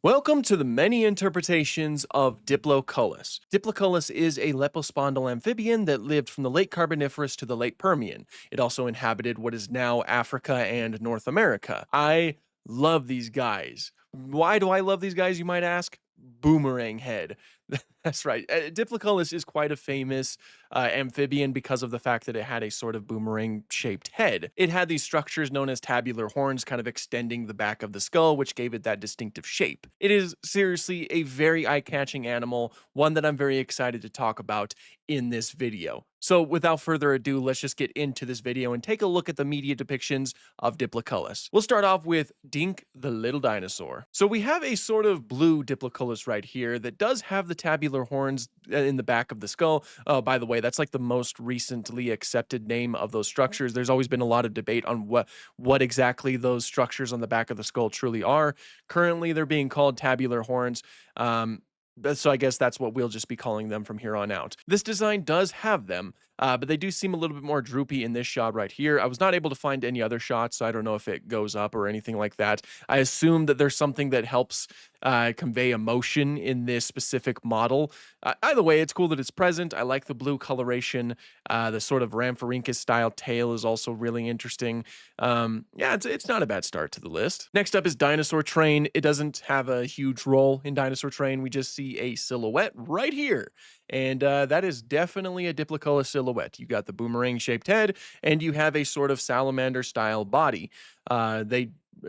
Welcome to the many interpretations of Diplocaulus. Diplocaulus is a lepospondal amphibian that lived from the late Carboniferous to the late Permian. It also inhabited what is now Africa and North America. I love these guys. Why do I love these guys, you might ask? Boomerang head. That's right. Diplocaulus is quite a famous amphibian because of the fact that it had a sort of boomerang shaped head. It had these structures known as tabular horns kind of extending the back of the skull, which gave it that distinctive shape. It is seriously a very eye-catching animal, one that I'm very excited to talk about in this video. So without further ado, let's just get into this video and take a look at the media depictions of Diplocaulus. We'll start off with Dink the little dinosaur. So we have a sort of blue Diplocaulus right here that does have the tabular horns in the back of the skull. Oh, by the way, that's like the most recently accepted name of those structures. There's always been a lot of debate on what exactly those structures on the back of the skull truly are. Currently, they're being called tabular horns. So I guess that's what we'll just be calling them from here on out. This design does have them, but they do seem a little bit more droopy in this shot right here. I was not able to find any other shots, so I don't know if it goes up or anything like that. I assume that there's something that helps convey emotion in this specific model. Either way, it's cool that it's present. I like the blue coloration. The sort of Rhamphorhynchus style tail is also really interesting. Yeah, it's not a bad start to the list. Next up is Dinosaur Train. It doesn't have a huge role in Dinosaur Train. We just see a silhouette right here. And that is definitely a Diplocaulus silhouette. You got the boomerang-shaped head, and you have a sort of salamander-style body.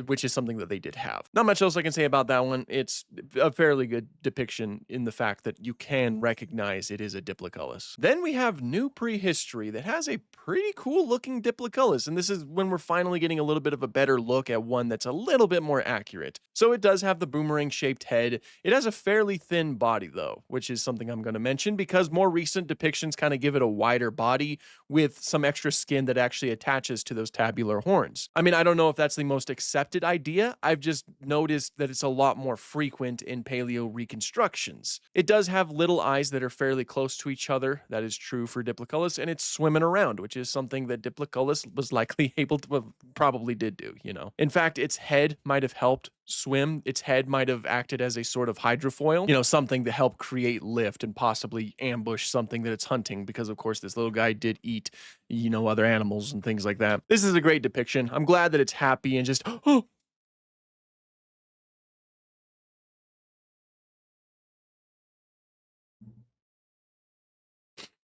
Which is something that they did have. Not much else I can say about that one. It's a fairly good depiction in the fact that you can recognize it is a Diplocaulus. Then we have New Prehistory that has a pretty cool looking Diplocaulus, and this is when we're finally getting a little bit of a better look at one that's a little bit more accurate. So it does have the boomerang shaped head. It has a fairly thin body though, which is something I'm going to mention because more recent depictions kind of give it a wider body with some extra skin that actually attaches to those tabular horns. I mean, I don't know if that's the most accepted idea. I've just noticed that it's a lot more frequent in paleo reconstructions. It does have little eyes that are fairly close to each other. That is true for Diplocaulus, and it's swimming around, which is something that Diplocaulus was likely able to, well, probably did do, you know. In fact, its head might have helped swim. Its head might have acted as a sort of hydrofoil, you know, something to help create lift and possibly ambush something that it's hunting, because of course this little guy did eat, you know, other animals and things like that. This is a great depiction. I'm glad that it's happy and just, oh.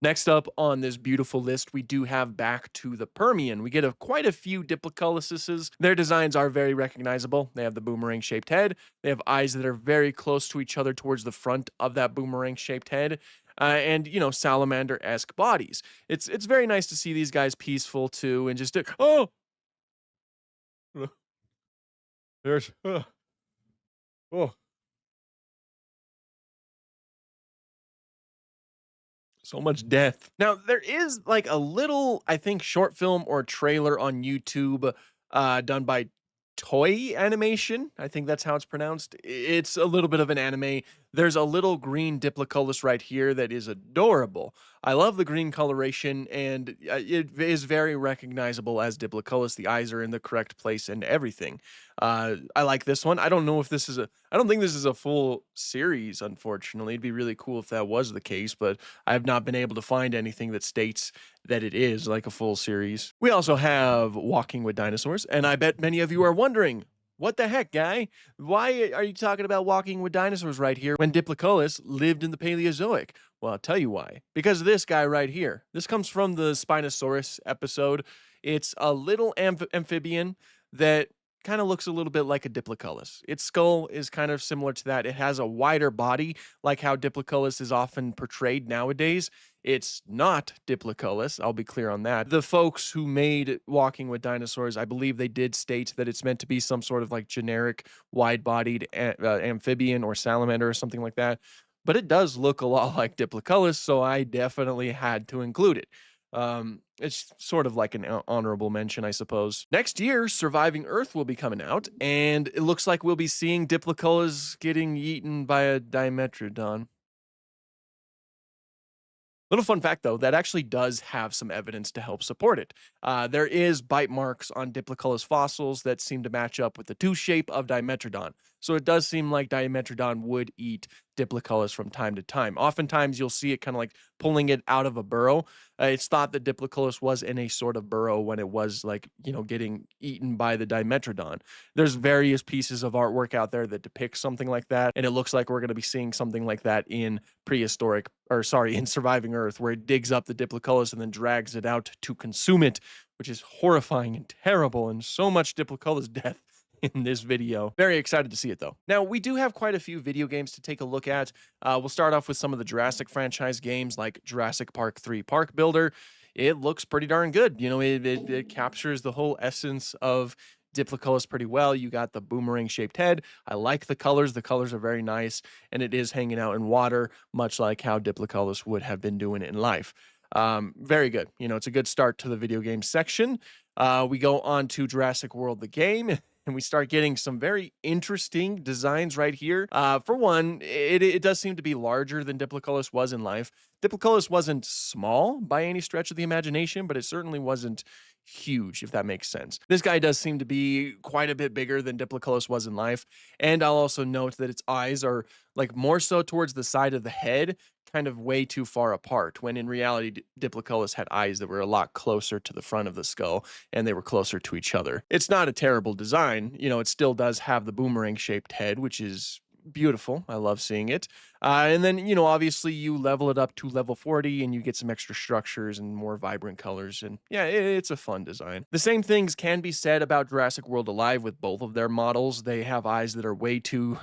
Next up on this beautiful list, we do have back to the Permian. We get quite a few Diplocauluses. Their designs are very recognizable. They have the boomerang-shaped head. They have eyes that are very close to each other towards the front of that boomerang-shaped head. And, you know, salamander-esque bodies. It's very nice to see these guys peaceful, too, and just, oh! There's, oh. So much death. Now, there is like a little, I think, short film or trailer on YouTube done by Toy Animation. I think that's how it's pronounced. It's a little bit of an anime. There's a little green Diplocaulus right here that is adorable. I love the green coloration, and it is very recognizable as Diplocaulus. The eyes are in the correct place and everything. I like this one. I don't know if this is I don't think this is a full series, unfortunately. It'd be really cool if that was the case, but I have not been able to find anything that states that it is like a full series. We also have Walking with Dinosaurs, and I bet many of you are wondering, what the heck, guy? Why are you talking about Walking with Dinosaurs right here when Diplocaulus lived in the Paleozoic? Well, I'll tell you why. Because of this guy right here. This comes from the Spinosaurus episode. It's a little amphibian that kind of looks a little bit like a Diplocaulus. Its skull is kind of similar to that. It has a wider body, like how Diplocaulus is often portrayed nowadays. It's not Diplocaulus, I'll be clear on that. The folks who made Walking with Dinosaurs, I believe they did state that it's meant to be some sort of like generic wide-bodied amphibian or salamander or something like that. But it does look a lot like Diplocaulus, so I definitely had to include it. It's sort of like an honorable mention, I suppose. Next year, Surviving Earth will be coming out, and it looks like we'll be seeing Diplocaulus getting eaten by a Dimetrodon. Little fun fact though, that actually does have some evidence to help support it. There is bite marks on Diplocaulus fossils that seem to match up with the tooth shape of Dimetrodon. So it does seem like Dimetrodon would eat Diplocaulus from time to time. Oftentimes you'll see it kind of like pulling it out of a burrow. It's thought that Diplocaulus was in a sort of burrow when it was like, getting eaten by the Dimetrodon. There's various pieces of artwork out there that depict something like that. And it looks like we're going to be seeing something like that in in Surviving Earth, where it digs up the Diplocaulus and then drags it out to consume it, which is horrifying and terrible, and so much Diplocaulus death in this video. Very excited to see it though. Now, we do have quite a few video games to take a look at. We'll start off with some of the Jurassic franchise games like Jurassic Park 3 Park Builder. It looks pretty darn good. It captures the whole essence of Diplocaulus pretty well. You got the boomerang shaped head. I like the colors. The colors are very nice, and it is hanging out in water, much like how Diplocaulus would have been doing it in life. Very good. It's a good start to the video game section. We go on to Jurassic World, the game, and we start getting some very interesting designs right here. For one, it does seem to be larger than Diplocaulus was in life. Diplocaulus wasn't small by any stretch of the imagination, but it certainly wasn't huge, if that makes sense. This guy does seem to be quite a bit bigger than Diplocaulus was in life. And I'll also note that its eyes are like more so towards the side of the head, kind of way too far apart, when in reality, Diplocaulus had eyes that were a lot closer to the front of the skull, and they were closer to each other. It's not a terrible design. It still does have the boomerang shaped head, which is beautiful. I love seeing it. And then, obviously you level it up to level 40 and you get some extra structures and more vibrant colors. And yeah, it's a fun design. The same things can be said about Jurassic World Alive with both of their models. They have eyes that are way too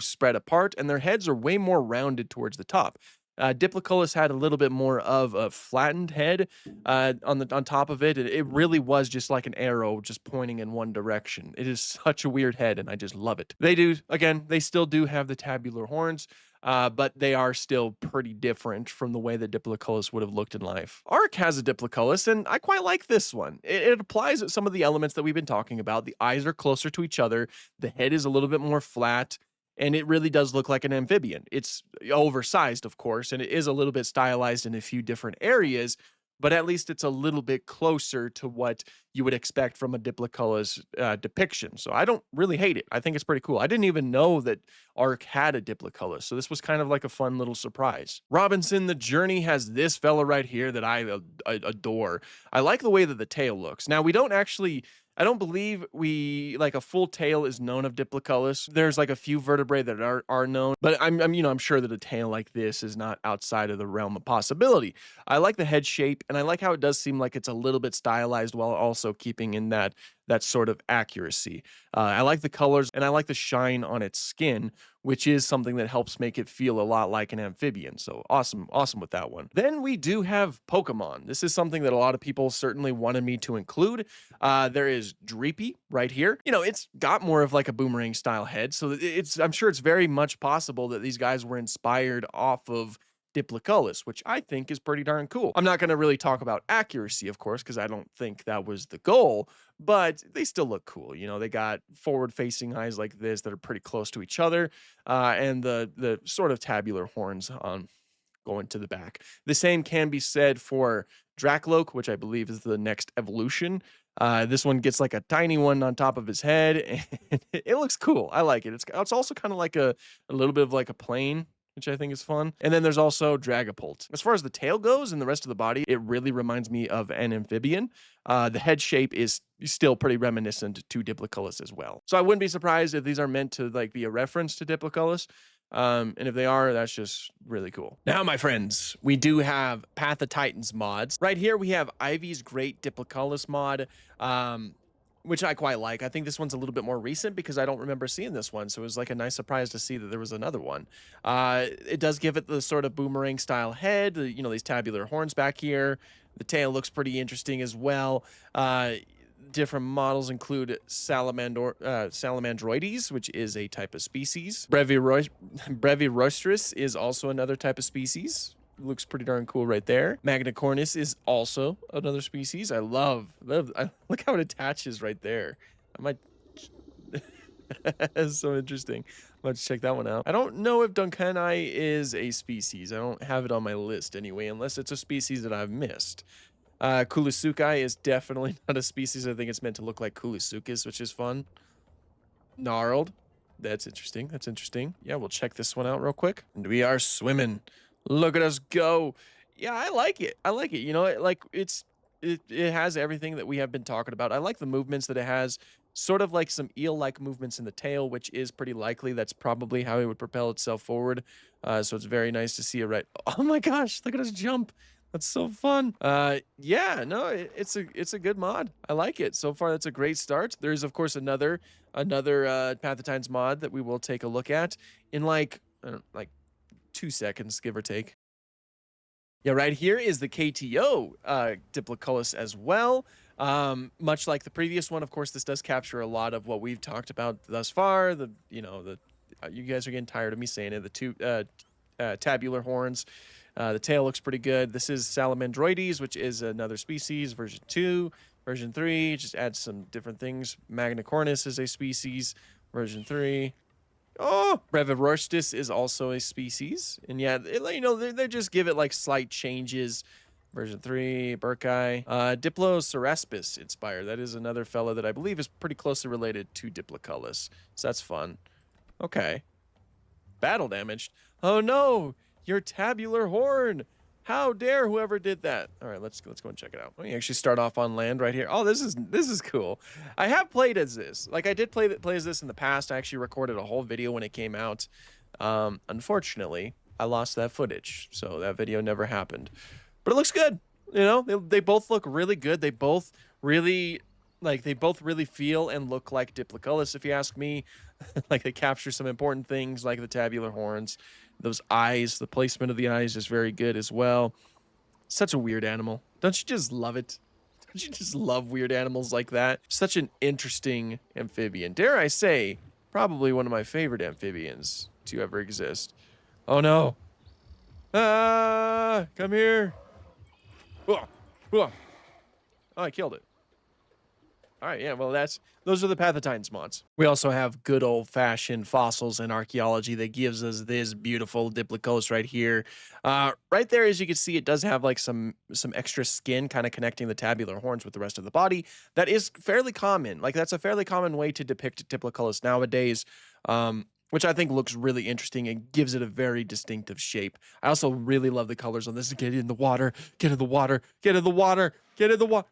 spread apart, and their heads are way more rounded towards the top. Diplocaulus had a little bit more of a flattened head on top of it. It really was just like an arrow just pointing in one direction. It is such a weird head, and I just love it. They still do have the tabular horns, but they are still pretty different from the way that Diplocaulus would have looked in life. Ark has a Diplocaulus, and I quite like this one. It applies some of the elements that we've been talking about. The eyes are closer to each other. The head is a little bit more flat. And it really does look like an amphibian. It's oversized, of course, and it is a little bit stylized in a few different areas, but at least it's a little bit closer to what you would expect from a Diplocaulus depiction. So I don't really hate it. I think it's pretty cool. I didn't even know that Ark had a Diplocaulus, so this was kind of like a fun little surprise. Robinson the Journey has this fella right here that I adore. I like the way that the tail looks. Now, I don't believe a full tail is known of Diplocaulus. There's like a few vertebrae that are known, but I'm sure that a tail like this is not outside of the realm of possibility. I like the head shape, and I like how it does seem like it's a little bit stylized while also keeping in that sort of accuracy. I like the colors, and I like the shine on its skin, which is something that helps make it feel a lot like an amphibian. So awesome with that one. Then we do have Pokemon. This is something that a lot of people certainly wanted me to include. There is Dreepy right here. It's got more of like a boomerang style head. So I'm sure it's very much possible that these guys were inspired off of Diplocaulus, which I think is pretty darn cool. I'm not going to really talk about accuracy, of course, because I don't think that was the goal, but they still look cool. They got forward-facing eyes like this that are pretty close to each other, and the sort of tabular horns on going to the back. The same can be said for Dracloak, which I believe is the next evolution. This one gets like a tiny one on top of his head, and it looks cool. I like it. It's also kind of like a little bit of like a plane, which I think is fun. And then there's also Dragapult. As far as the tail goes and the rest of the body, it really reminds me of an amphibian. The head shape is still pretty reminiscent to Diplocaulus as well. So I wouldn't be surprised if these are meant to like be a reference to Diplocaulus. And if they are, that's just really cool. Now, my friends, we do have Path of Titans mods. Right here, we have Ivy's Great Diplocaulus mod, which I quite like. I think this one's a little bit more recent because I don't remember seeing this one. So it was like a nice surprise to see that there was another one. It does give it the sort of boomerang style head, these tabular horns back here. The tail looks pretty interesting as well. Different models include Salamandroides, which is a type of species. Brevirostris is also another type of species. Looks pretty darn cool right there. Magnicornis is also another species. I look how it attaches right there. I might That's so interesting. Let's check that one out. I don't know if Duncani is a species. I don't have it on my list anyway, unless it's a species that I've missed. Kulisukai is definitely not a species. I think it's meant to look like Kulisukas, which is fun. Gnarled. That's interesting. That's interesting. Yeah, we'll check this one out real quick. And we are swimming. Look at us go. Yeah, I like it. I like it. You know, it has everything that we have been talking about. I like the movements that it has. Sort of like some eel-like movements in the tail, which is pretty likely. That's probably how it would propel itself forward. So it's very nice to see it right. Oh my gosh, look at us jump. That's so fun. Yeah, no, it's a good mod. I like it. So far, that's a great start. There is, of course, another Pathotines mod that we will take a look at in like 2 seconds, give or take. Yeah, right here is the KTO Diplocaulus as well. Much like the previous one, of course, this does capture a lot of what we've talked about thus far. You guys are getting tired of me saying it. The two tabular horns. The tail looks pretty good. This is Salamandroides, which is another species, version 2. Version 3 just adds some different things. Magnicornis is a species, version 3. Oh, Brevirorstis is also a species. And yeah, they just give it like slight changes. Version 3, Burkai. Diploceraspis inspired. That is another fellow that I believe is pretty closely related to Diplocaulus. So that's fun. Okay. Battle damaged. Oh no! Your tabular horn! How dare whoever did that? All right, let's go and check it out. Let me actually start off on land right here. Oh, this is cool. I have played as this. Like I did play as this in the past. I actually recorded a whole video when it came out. Unfortunately, I lost that footage, so that video never happened. But it looks good. You know, they both look really good. They both really feel and look like Diplocaulus, if you ask me. Like they capture some important things like the tabular horns. Those eyes, the placement of the eyes is very good as well. Such a weird animal. Don't you just love it? Don't you just love weird animals like that? Such an interesting amphibian. Dare I say, probably one of my favorite amphibians to ever exist. Oh no. Ah, come here. Oh, I killed it. All right, yeah, well, those are the Pathotines mods. We also have good old-fashioned fossils and archaeology that gives us this beautiful Diplocaulus right here. Right there, as you can see, it does have like some extra skin kind of connecting the tabular horns with the rest of the body. That is fairly common. Like that's a fairly common way to depict Diplocaulus nowadays. Which I think looks really interesting and gives it a very distinctive shape. I also really love the colors on this. Get in the water, get in the water, get in the water, get in the water.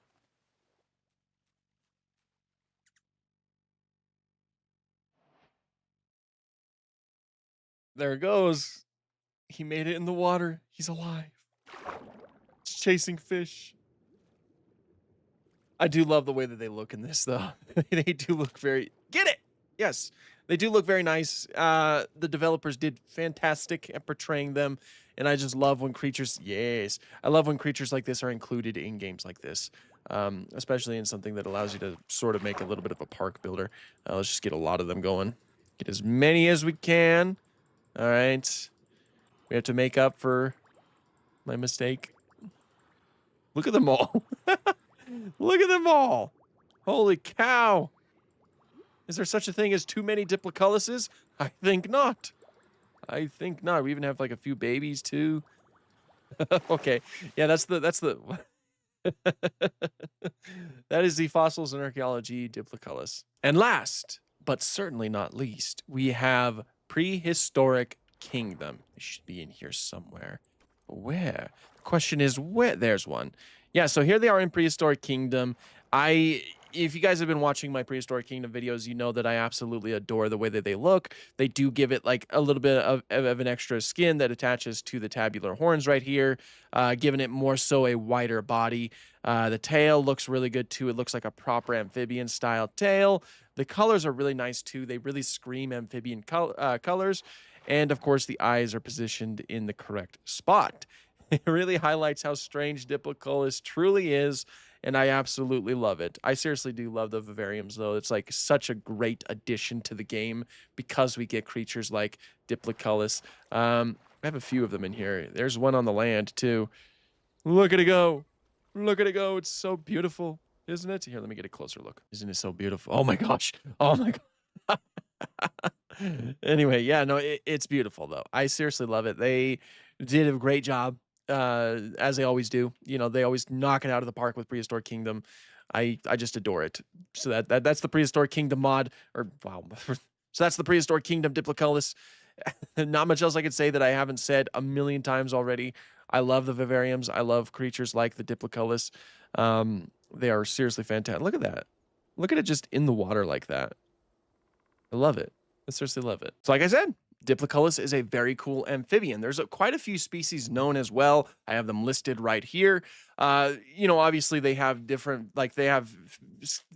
There it goes. He made it in the water. He's alive. He's chasing fish. I do love the way that they look in this, though. They do look very... Get it! Yes. They do look very nice. The developers did fantastic at portraying them. And I just love when creatures... Yes. I love when creatures like this are included in games like this. Especially in something that allows you to sort of make a little bit of a park builder. Let's just get a lot of them going. Get as many as we can. All right. We have to make up for my mistake. Look at them all. Look at them all. Holy cow. Is there such a thing as too many Diplocauluses? I think not. I think not. We even have like a few babies too. Okay. Yeah, that's the that is the fossils and archaeology Diplocaulus. And last, but certainly not least, we have prehistoric kingdom. It should be in here somewhere. Where? The question is where? There's one. Yeah, so here they are in prehistoric kingdom. If you guys have been watching my prehistoric kingdom videos, you know that I absolutely adore the way that they look. They do give it like a little bit of an extra skin that attaches to the tabular horns right here, giving it more so a wider body. The tail looks really good too. It looks like a proper amphibian style tail. The colors are really nice too. They really scream amphibian colors. And of course, the eyes are positioned in the correct spot. It really highlights how strange Diplocaulus truly is, and I absolutely love it. I seriously do love the vivariums, though. It's like such a great addition to the game because we get creatures like Diplocaulus. I have a few of them in here. There's one on the land, too. Look at it go. Look at it go. It's so beautiful, isn't it? Here, let me get a closer look. Isn't it so beautiful? Oh, my gosh. Oh, my God. Anyway, yeah, no, it's beautiful though. I seriously love it. They did a great job, as they always do. You know, they always knock it out of the park with Prehistoric Kingdom. I just adore it. So that's the Prehistoric Kingdom mod, or wow. So that's the Prehistoric Kingdom Diplocaulus. Not much else I could say that I haven't said a million times already. I love the vivariums. I love creatures like the Diplocaulus. They are seriously fantastic. Look at that. Look at it just in the water like that. I love it. I seriously love it. So like I said, Diplocaulus is a very cool amphibian. There's quite a few species known as well. I have them listed right here. You know, obviously they have different, like they have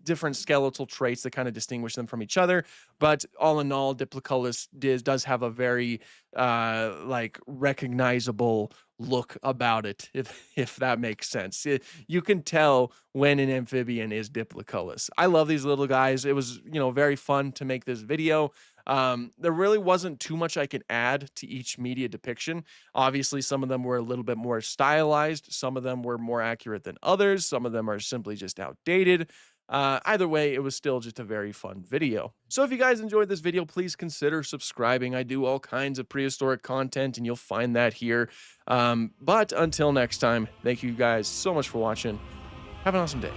different skeletal traits that kind of distinguish them from each other. But all in all, Diplocaulus does have a very like recognizable look about it, if that makes sense. You can tell when an amphibian is Diplocaulus. I love these little guys. It was, you know, very fun to make this video. There really wasn't too much I could add to each media depiction. Obviously, some of them were a little bit more stylized. Some of them were more accurate than others. Some of them are simply just outdated. Either way, it was still just a very fun video. So if you guys enjoyed this video, please consider subscribing. I do all kinds of prehistoric content, and you'll find that here. But until next time, thank you guys so much for watching. Have an awesome day.